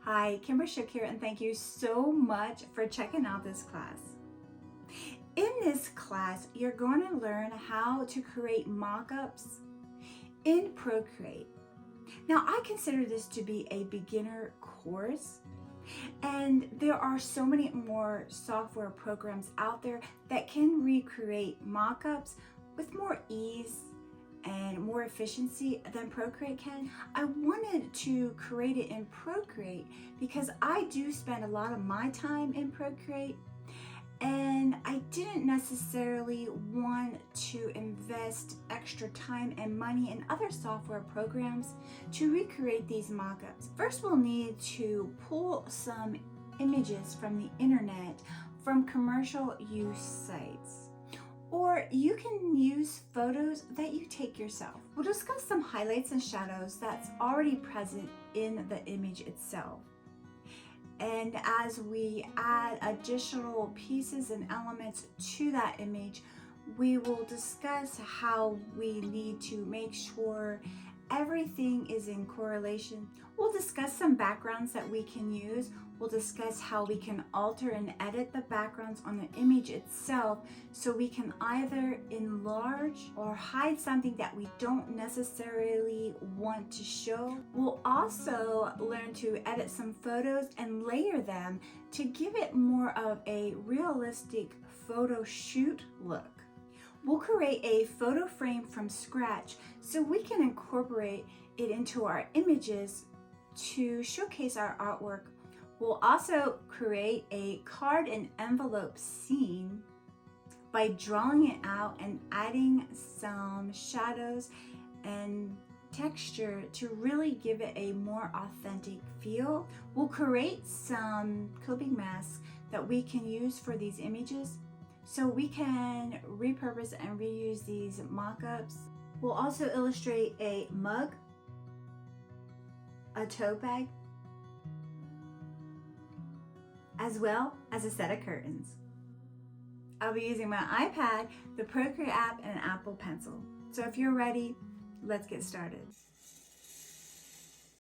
Hi, Kimber Shook here, and thank you so much for checking out this class. In this class, you're going to learn how to create mock-ups in Procreate. Now, I consider this to be a beginner course, and there are so many more software programs out there that can recreate mock-ups with more ease and more efficiency than Procreate can. I wanted to create it in Procreate because I do spend a lot of my time in Procreate, and I didn't necessarily want to invest extra time and money in other software programs to recreate these mock-ups. First, we'll need to pull some images from the internet from commercial use sites. Or you can use photos that you take yourself. We'll discuss some highlights and shadows that's already present in the image itself. And as we add additional pieces and elements to that image, we will discuss how we need to make sure everything is in correlation. We'll discuss some backgrounds that we can use. We'll discuss how we can alter and edit the backgrounds on the image itself so we can either enlarge or hide something that we don't necessarily want to show. We'll also learn to edit some photos and layer them to give it more of a realistic photo shoot look. We'll create a photo frame from scratch so we can incorporate it into our images to showcase our artwork. We'll also create a card and envelope scene by drawing it out and adding some shadows and texture to really give it a more authentic feel. We'll create some coping masks that we can use for these images so we can repurpose and reuse these mock-ups. We'll also illustrate a mug, a tote bag, as well as a set of curtains. I'll be using my iPad, the Procreate app, and an Apple Pencil. So if you're ready, let's get started.